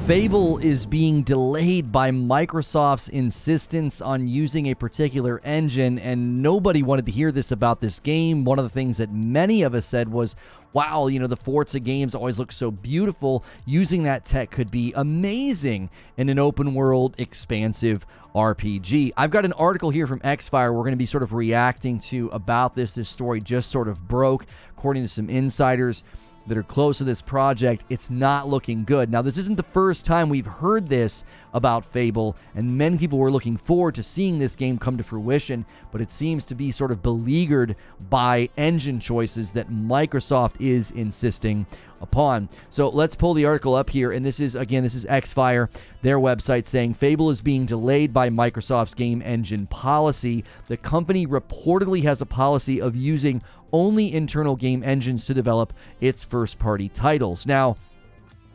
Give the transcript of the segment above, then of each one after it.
Fable is being delayed by Microsoft's insistence on using a particular engine, and nobody wanted to hear this about this game. One of the things that many of us said was, wow, the Forza games always look so beautiful. Using that tech could be amazing in an open world, expansive RPG. I've got an article here from Xfire we're going to be sort of reacting to about this. This story just sort of broke. According to some insiders that are close to this project, it's not looking good. Now, this isn't the first time we've heard this about Fable, and many people were looking forward to seeing this game come to fruition, but it seems to be sort of beleaguered by engine choices that Microsoft is insisting upon. So let's pull the article up here, and this is Xfire, their website, saying Fable is being delayed by Microsoft's game engine policy. The company reportedly has a policy of using only internal game engines to develop its first-party titles. Now,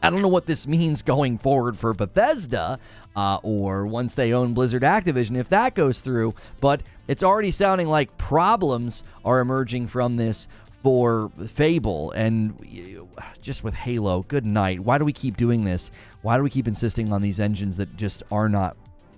I don't know what this means going forward for Bethesda, or once they own Blizzard Activision, if that goes through, but it's already sounding like problems are emerging from this for Fable, and just with Halo, good night. Why do we keep doing this? Why do we keep insisting on these engines that just are not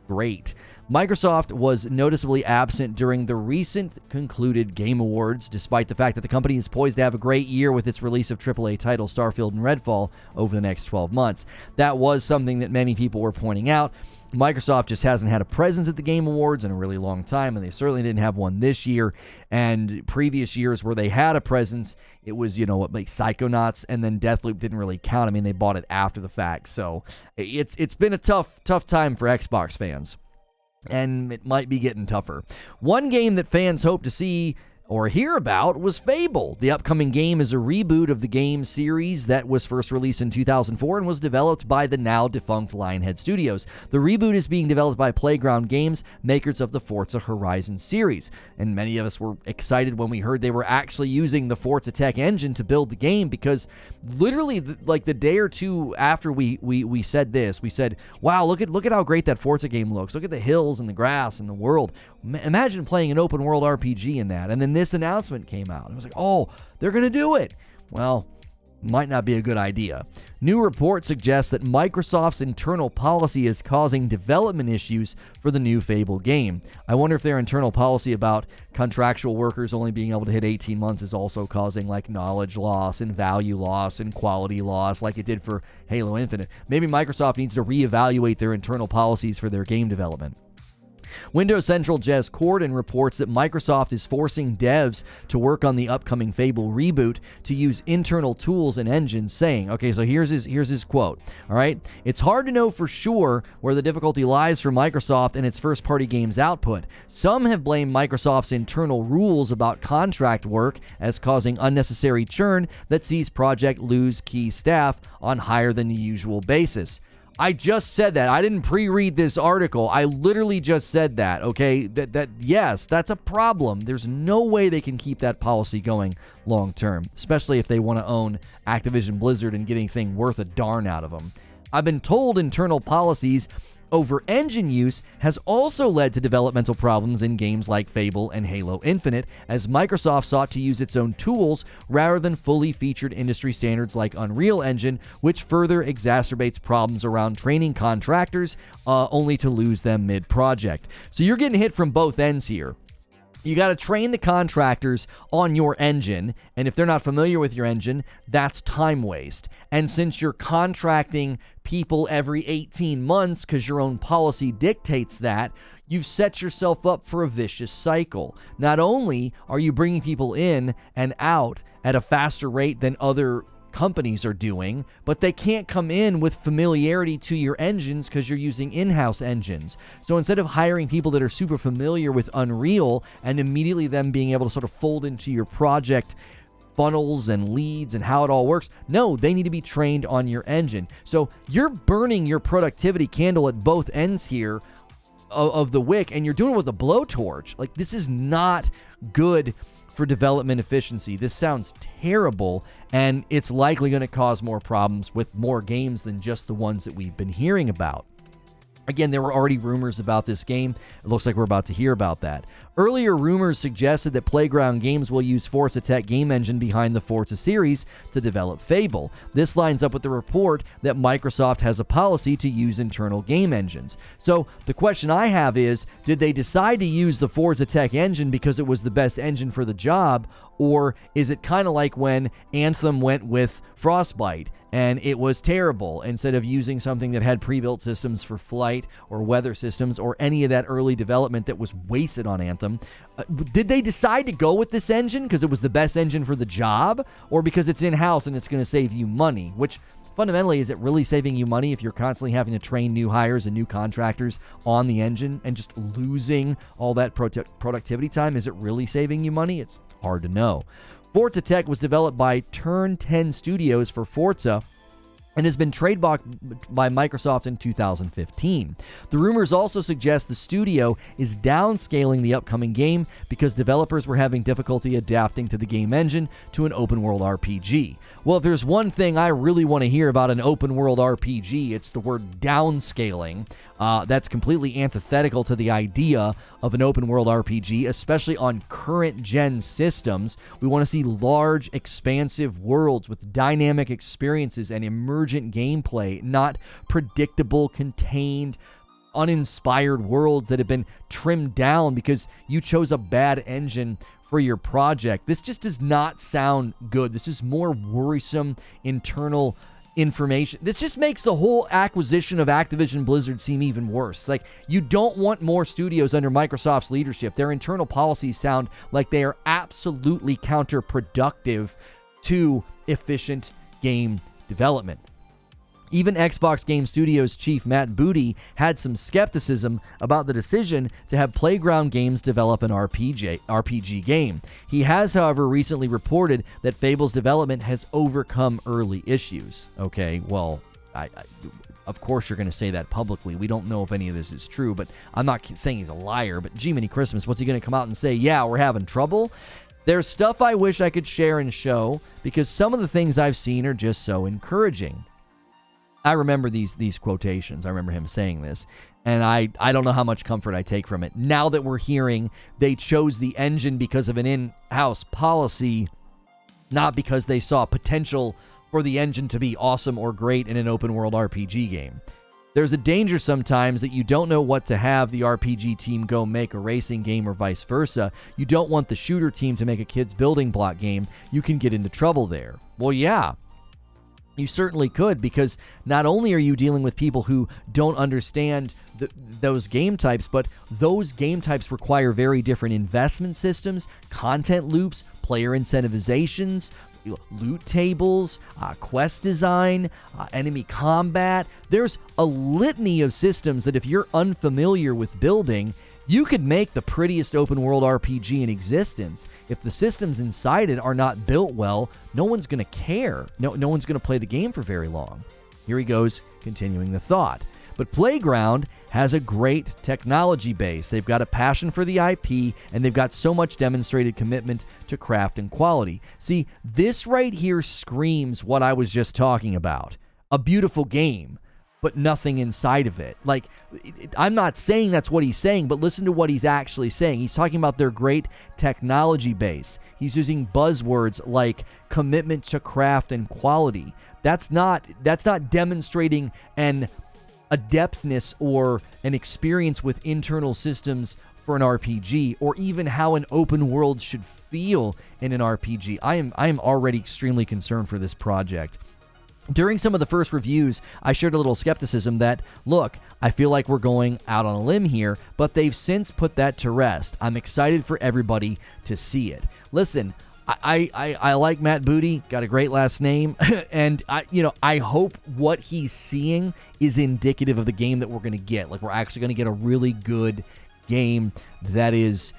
great? Microsoft was noticeably absent during the recent concluded Game Awards, despite the fact that the company is poised to have a great year with its release of AAA titles Starfield and Redfall over the next 12 months. That was something that many people were pointing out. Microsoft just hasn't had a presence at the Game Awards in a really long time, and they certainly didn't have one this year. And previous years where they had a presence, it was, like Psychonauts, and then Deathloop didn't really count. I mean, they bought it after the fact. So it's been a tough time for Xbox fans, and it might be getting tougher. One game that fans hope to see or hear about was Fable. The upcoming game is a reboot of the game series that was first released in 2004 and was developed by the now defunct Lionhead Studios. The reboot is being developed by Playground Games, makers of the Forza Horizon series. And many of us were excited when we heard they were actually using the Forza Tech engine to build the game, because literally the day or two after we said this, we said, wow, look at how great that Forza game looks. Look at the hills and the grass and the world. Imagine playing an open world RPG in that. And then this announcement came out. I was like, oh, they're going to do it. Well, might not be a good idea. New reports suggest that Microsoft's internal policy is causing development issues for the new Fable game. I wonder if their internal policy about contractual workers only being able to hit 18 months is also causing knowledge loss and value loss and quality loss like it did for Halo Infinite. Maybe Microsoft needs to reevaluate their internal policies for their game development. Windows Central Jez Corden reports that Microsoft is forcing devs to work on the upcoming Fable reboot to use internal tools and engines, saying, okay, so here's his quote, all right? It's hard to know for sure where the difficulty lies for Microsoft and its first-party games output. Some have blamed Microsoft's internal rules about contract work as causing unnecessary churn that sees project lose key staff on higher than the usual basis. I just said that. I didn't pre-read this article. I literally just said that, okay? That yes, that's a problem. There's no way they can keep that policy going long term, especially if they want to own Activision Blizzard and get anything worth a darn out of them. I've been told internal policies over engine use has also led to developmental problems in games like Fable and Halo Infinite, as Microsoft sought to use its own tools rather than fully featured industry standards like Unreal Engine, which further exacerbates problems around training contractors, only to lose them mid-project. So you're getting hit from both ends here. You got to train the contractors on your engine, and if they're not familiar with your engine, that's time waste. And since you're contracting people every 18 months because your own policy dictates that, you've set yourself up for a vicious cycle. Not only are you bringing people in and out at a faster rate than other companies are doing, but they can't come in with familiarity to your engines because you're using in-house engines. So instead of hiring people that are super familiar with Unreal and immediately them being able to sort of fold into your project funnels and leads and how it all works, no, they need to be trained on your engine. So you're burning your productivity candle at both ends here of the wick, and you're doing it with a blowtorch. This is not good for development efficiency. This sounds terrible, and it's likely going to cause more problems with more games than just the ones that we've been hearing about. Again, there were already rumors about this game. It looks like we're about to hear about that. Earlier rumors suggested that Playground Games will use Forza Tech game engine behind the Forza series to develop Fable. This lines up with the report that Microsoft has a policy to use internal game engines. So the question I have is, did they decide to use the Forza Tech engine because it was the best engine for the job? Or is it kind of like when Anthem went with Frostbite and it was terrible, instead of using something that had pre-built systems for flight or weather systems or any of that early development that was wasted on Anthem? Did they decide to go with this engine because it was the best engine for the job, or because it's in-house and it's going to save you money? Which, fundamentally, is it really saving you money if you're constantly having to train new hires and new contractors on the engine and just losing all that productivity time? Is it really saving you money? It's hard to know. Forza Tech was developed by Turn 10 Studios for Forza and has been trademarked by Microsoft in 2015. The rumors also suggest the studio is downscaling the upcoming game because developers were having difficulty adapting to the game engine to an open-world RPG. Well, if there's one thing I really want to hear about an open-world RPG, it's the word downscaling. That's completely antithetical to the idea of an open-world RPG, especially on current-gen systems. We want to see large, expansive worlds with dynamic experiences and emergent gameplay, not predictable, contained, uninspired worlds that have been trimmed down because you chose a bad engine for your project. This just does not sound good. This is more worrisome internal information. This just makes the whole acquisition of Activision Blizzard seem even worse. It's like, you don't want more studios under Microsoft's leadership. Their internal policies sound like they are absolutely counterproductive to efficient game development. Even Xbox Game Studios chief Matt Booty had some skepticism about the decision to have Playground Games develop an RPG game. He has, however, recently reported that Fable's development has overcome early issues. Okay, well, of course you're going to say that publicly. We don't know if any of this is true, but I'm not saying he's a liar. But gee, many Christmas, what's he going to come out and say? Yeah, we're having trouble? There's stuff I wish I could share and show, because some of the things I've seen are just so encouraging. I remember these quotations. I remember him saying this, and I don't know how much comfort I take from it. Now that we're hearing they chose the engine because of an in-house policy, not because they saw potential for the engine to be awesome or great in an open-world RPG game. There's a danger sometimes that you don't know what to have the RPG team go make a racing game or vice versa. You don't want the shooter team to make a kid's building block game. You can get into trouble there. Well, yeah. You certainly could, because not only are you dealing with people who don't understand those game types, but those game types require very different investment systems, content loops, player incentivizations, loot tables, quest design, enemy combat. There's a litany of systems that if you're unfamiliar with building, you could make the prettiest open-world RPG in existence. If the systems inside it are not built well, no one's going to care. No one's going to play the game for very long. Here he goes, continuing the thought. But Playground has a great technology base. They've got a passion for the IP, and they've got so much demonstrated commitment to craft and quality. See, this right here screams what I was just talking about. A beautiful game, but nothing inside of it. Like, I'm not saying that's what he's saying, but listen to what he's actually saying. He's talking about their great technology base. He's using buzzwords like commitment to craft and quality. That's not demonstrating a depthness or an experience with internal systems for an RPG, or even how an open world should feel in an RPG. I am already extremely concerned for this project. During some of the first reviews, I shared a little skepticism that, look, I feel like we're going out on a limb here, but they've since put that to rest. I'm excited for everybody to see it. Listen, I like Matt Booty, got a great last name, and I hope what he's seeing is indicative of the game that we're going to get. Like, we're actually going to get a really good game that is,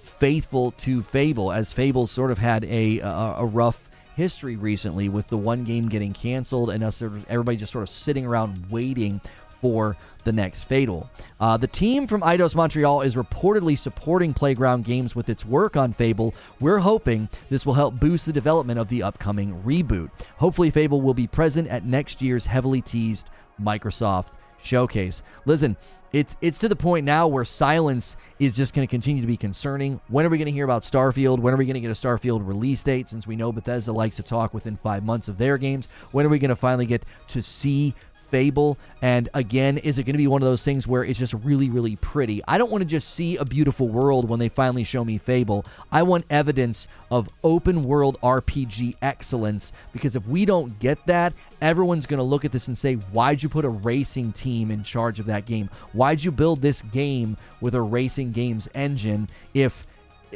faithful to Fable, as Fable sort of had a rough history recently with the one game getting canceled and everybody just sort of sitting around waiting for the next Fable. The team from Eidos Montreal is reportedly supporting Playground Games with its work on Fable. We're hoping this will help boost the development of the upcoming reboot. Hopefully Fable will be present at next year's heavily teased Microsoft showcase. Listen, it's to the point now where silence is just going to continue to be concerning. When are we going to hear about Starfield? When are we going to get a Starfield release date, since we know Bethesda likes to talk within 5 months of their games? When are we going to finally get to see Fable? And again, is it going to be one of those things where it's just really, really pretty? I don't want to just see a beautiful world when they finally show me Fable. I want evidence of open world RPG excellence, because if we don't get that, everyone's going to look at this and say, why'd you put a racing team in charge of that game? Why'd you build this game with a racing games engine? If,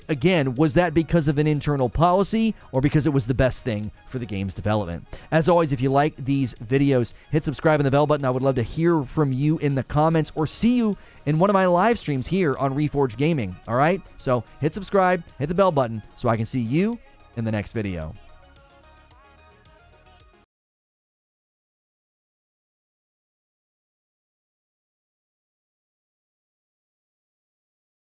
again, was that because of an internal policy or because it was the best thing for the game's development? As always, if you like these videos, hit subscribe and the bell button. I would love to hear from you in the comments or see you in one of my live streams here on Reforge Gaming. All right? So hit subscribe, hit the bell button so I can see you in the next video.